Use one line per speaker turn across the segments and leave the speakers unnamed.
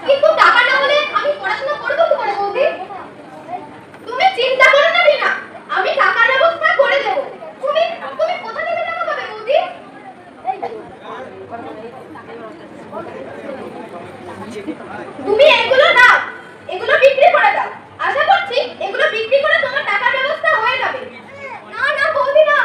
কিন্তু টাকা না হলে আমি পড়াশোনা তুমি এগুলো নাও, এগুলো বিক্রি করে দাও। আশা করছি এগুলো বিক্রি করে তোমার টাকার ব্যবস্থা হয়ে যাবে। না না বৌদি না,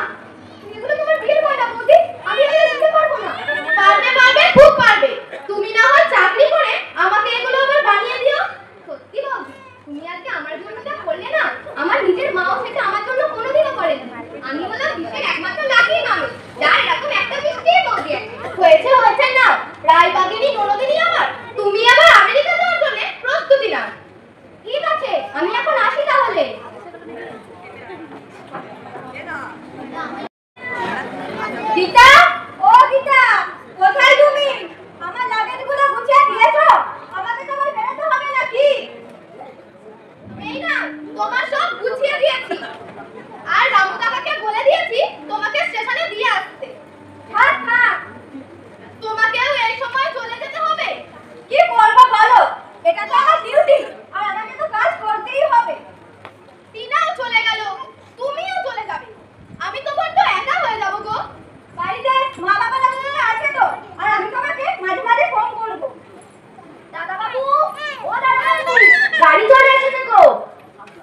এগুলো তোমার বিয়ের পয়সা বৌদি, আমি এগুলো দিতে পারবো না। পারবে পারবে, খুব পারবে। তুমি না হয় চাকরি করে আমাকে এগুলো আবার বানিয়ে দিও। সত্যি বৌদি, তুমি আজকে আমার জন্য যা করলে না, আমার নিজের মাও সেটা আমার জন্য কোনোদিনও করেনি। আমি হলাম বিশ্বের একমাত্র লাকি মানুষ যার এরকম একটা মিষ্টি বৌদি। হয়েছে হয়েছে, নাও রায়বাগিনী ননদিনী আমার, তুমি আবার আমেরিকা যাওয়ার জন্য প্রস্তুতি নাও। ঠিক আছে, আমি এখন আসি তাহলে। গীতা, ও গীতা, কোথায় তুমি? আমার লাগেজগুলো গুছিয়ে দিয়েছো? আমাকে তো আবার বেরোতে হবে নাকি? এই না, তোমার সব গুছিয়ে দিয়েছি। আর রামু কাকাকে বলে দিয়েছি তোমাকে স্টেশনে দিয়ে আসতে। থাক থাক, তোমাকেও এই সময় চলে যেতে হবে। কি করবো বলো, এটা তো আমার ডিউটি, আর আমাকে তো কাজ করতেই হবে। টিনাও চলে গেল, তুমিও চলে যাবে। আমি তো বড্ড একা হয়ে যাবো গো। বাড়িতে মা বাবা দাদা আছে তো, আর আমি তোমাকে মাঝে মাঝে ফোন করবো। দাদা বাবু, ও দাদা বাবু, গাড়ি চলে এসেছে গো।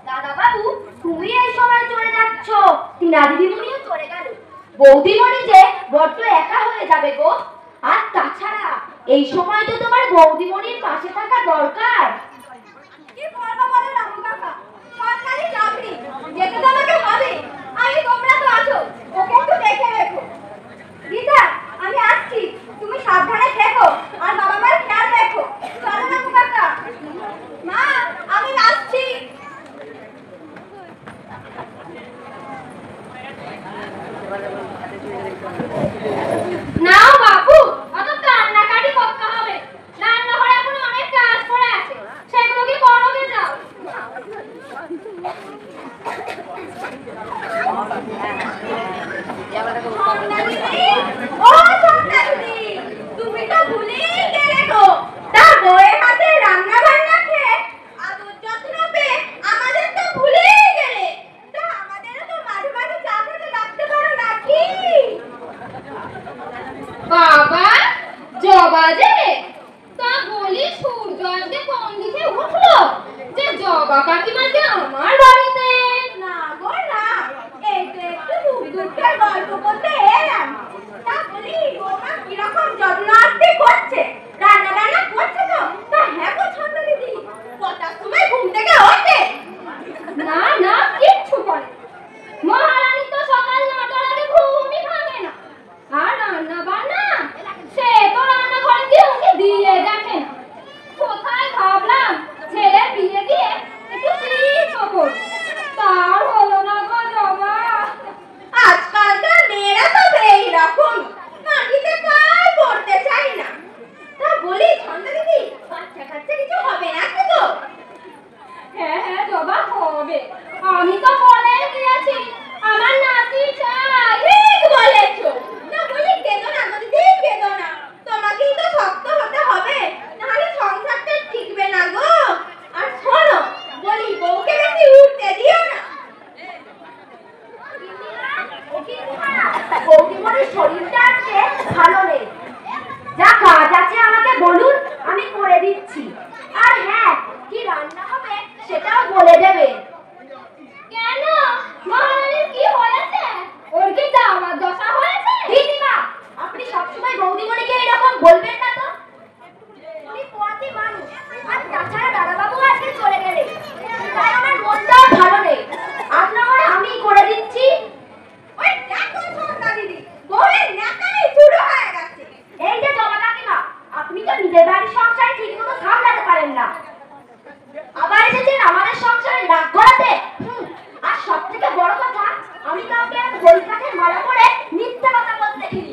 দাদা বাবু, তুমি এই সময় চলে যাচ্ছ? টিনা দিদিমণিও চলে গেল। বৌদিমণি যে বড্ড একা হয়ে যাবে গো। আর তাছাড়া এই সময় তো তোমার বৌদিমণির পাশে থাকা দরকার। কি করবো বলো রামু কাকা, সরকারি চাকরি, যেতে তো আমাকে হবে। আমি, তোমরা তো আছো, ওকে একটু দেখে রেখো। গীতা, আমি আসছি, তুমি সাবধানে থেকো আর বাবা মার খেয়াল রেখো। চলো রামু কাকা। মা, আমি আসছি। নাও বাবু, অত কান্নাকাটি করতে হবে। রান্নাঘরে এখন অনেক কাজ পড়ে আছে, সেগুলো কি করবে যাও। ও সন্তানি, তুমি তো ভুলেই গেলে গো। তা বউয়ের হাতে রান্না বান্না খেয়ে আদর যত্ন পেয়ে আমাদের তো ভুলেই গেলে। তা আমাদেরও তো মাঝে মাঝে চা খেতে ডাকতে পারো নাকি? বাবা জবা যে, তা বলি সূর্য আজকে কোন দিকে উঠলো যে জবা কাকিমা যে আমার বাড়িতে? না গো না, এই তো একটু দুঃখের গল্প করতে এলাম। তা বলি বৌমা কিরকম যত্ন আস্তে করছে, রান্না বান্না করছে তো? তা হ্যাঁ গো ছোট দিদি, কটার সময় ঘুম থেকে ওঠে? না না, কিচ্ছু করে। মহারানী তো সকাল 9টার আগে ঘুমই ভাঙে না। আর রান্না বান্না সে তো রান্নাঘরে দিয়ে ওকে দিয়ে দেখে না। কোথায় ভাবলাম ছেলের বিয়ে দিয়ে একটু ফ্রিজ ওপর, তার হলো না গো জবা। আজকালকার মেয়েরা তো এইরকম, মাটিতে পায় পড়তে চাই না। তা বলি ছন্দ দিদি, বাচ্চা কাচ্চা কিছু হবে নাকি গো? হ্যাঁ হ্যাঁ জবা, হবে। আমি তো বলে দিয়েছি আমার নাতি চাই। ঠিক বলেছো। না বলি কেঁদো না গো দিদি, কেঁদো না। তোমাকেই তো শক্ত হতে হবে, নাহলে সংসারটা টিকবে না গো। আর শোনো, বলি বউকে বেশি উঠতে দিও না। বৌদিমণির শরীরটা আজকে ভালো নেই। যা কাজ আছে আমাকে বলুন, আমি করে দিচ্ছি। আর হ্যাঁ, কি রান্না হবে সেটাও বলে দেবে। কেন, মহারানীর কি হয়েছে? ওর কি দাওয়াত দশা হয়েছে? দিদিমা, আপনি সবসময় বৌদিমণিকে এরকম বলবেন না তো। উনি পোয়াতি মানুষ, আর তাছাড়া দাদাবাবু আজকে চলে গেলে, তাই আমার মনটাও ভালো নেই। আজ না হয় আমি করে দিচ্ছি। ওই দেখো সন্ধ্যা দিদি, বউয়ের ন্যাকামি শুরু হয়ে গেছে। এই যে জবা কাকিমা, আপনি তো নিজের বাড়ির সংসার ঠিকমতো সামলাতে পারেন না, আবার এসেছেন আমাদের সংসারে রাগ করাতে। আর সব থেকে বড় কথা, আমি কাউকে আর গোল কাঠের মালা করে মিথ্যা কথা বলতে দেখিনি।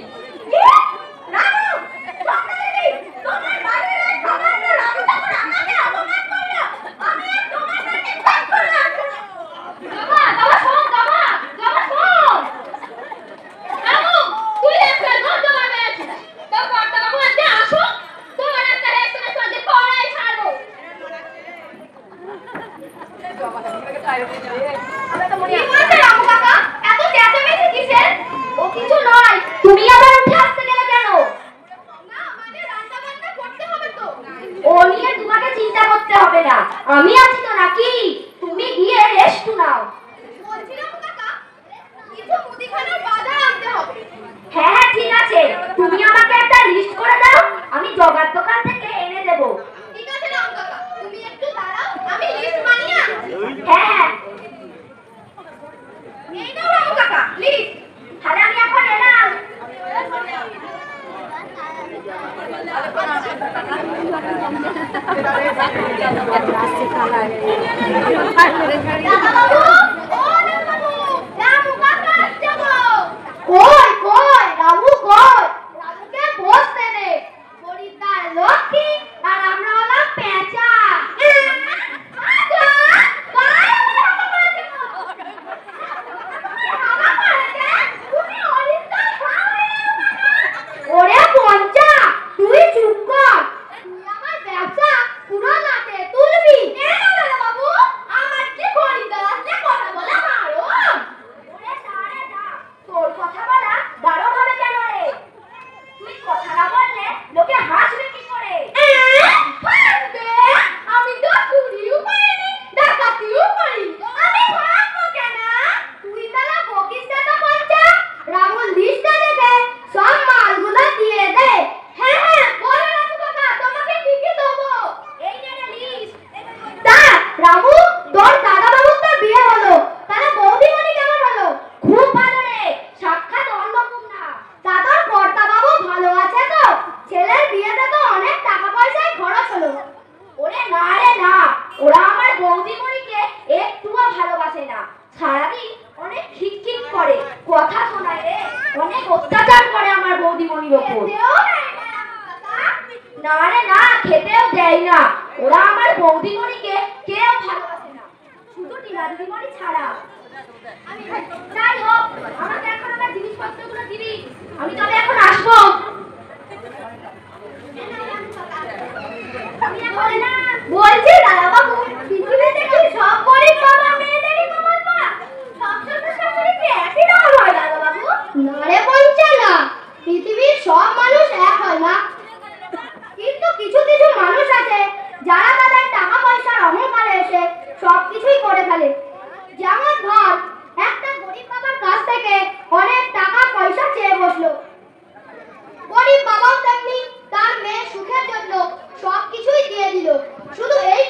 তুমি আবার উঠে আসতে গেলে কেন? না, আমাদের রান্না বান্না করতে হবে তো। ও নিয়ে
আমি আছি তো নাকি? তুমি গিয়ে রেস্ট নাও।
বলছিলাম কাকা, কিছু মুদিখানার বাজার আনতে হবে।
হ্যাঁ হ্যাঁ ঠিক আছে, তুমি আমাকে একটা লিস্ট করে দাও, আমি জগার দোকান থেকে এনে দেবো।
ঠিক আছে রাম কাকা, তুমি একটু দাঁড়াও, আমি লিস্ট বানিয়ে আনছি।
হ্যাঁ হ্যাঁ।
এই নাও রাম কাকা লিস্ট।
তাহলে আমি এখন এলাম।
দাদাবাবু, ও দাদাবাবু, রামু কাকা আসছে গো। কই কই রামু কই? রামুকে বসতে দে। গরিবদার লক্ষ্মী আর আমরা হলাম পেঁচা। ওরে পঞ্চা, তুই চুপ কর। তুই আমার ব্যবসা পুরো নাতে তুলবি। না দাদা বাবু, আমার কি খরিদ্দার আসলে কথা বলা বারণ।
ওরে না রে না, তোর কথা বলা বারণ হবে কেন রে? তুই কথা না বললে লোকে হাসবে কি করে?
হাসবে? আমি তো চুরিও করিনি, ডাকাতিও করিনি, আমি ভাববো কেন? তুই তাহলে বকিস না তো পঞ্চা। রামুল লিস্টটা দেখে সব মালগুলো দিয়ে দে। হ্যাঁ হ্যাঁ বলো রামু কাকা, তোমাকে ঠিকই দেবো।
এই নে রে লিস্ট।
তা রামু, তোর দাদা বাবুর তো বিয়ে হলো, তাহলে বৌদিমণি কেমন হলো?
খুব ভালো রে, সাক্ষাৎ অন্নপূর্ণা।
তা তোর কর্তা বাবু ভালো আছে তো? ছেলের বিয়েতে তো অনেক টাকা পয়সায় খরচ হলো।
ওরে না রে না, ওরা আমার বৌদিমণিকে একটুও ভালোবাসে না। সারাদিন অনেক খিটখিট করে, কথা শোনায় রে, অনেক অত্যাচার করে আমার বৌদিমণির ওপর।
খেতেও দেয় না রামু কাকা।
না রে না, খেতেও দেয় না। ওরা আমার বৌদিমণিকে কেউ ভালোবাসে না, শুধু টিনা দিদিমণি ছাড়া। যাই হোক, আমাকে এখন আমার জিনিসপত্রগুলো দিবি, আমি তবে এখন আসবো। আমি এখন এলাম।
বলছি দাদা বাবু, পৃথিবীতে কি সব গরিব বাবা মেয়েদেরই কপাল পোড়া? সব শ্বশুর শাশুড়ি কি একই রকম হয় দাদা বাবু? না রে পঞ্চা না, পৃথিবীর সব মানুষ এক হয় না। কিন্তু কিছু কিছু মানুষ আছে যারা তাদের টাকা পয়সার অহংকারে এসে সবকিছুই করে ফেলে। যেমন ধর, একটা গরিব বাবার কাছ থেকে অনেক টাকা পয়সা চেয়ে বসলো। গরিব বাবাও তেমনি তার মেয়ের সুখের জন্য সবকিছুই দিয়ে দিল, শুধু এই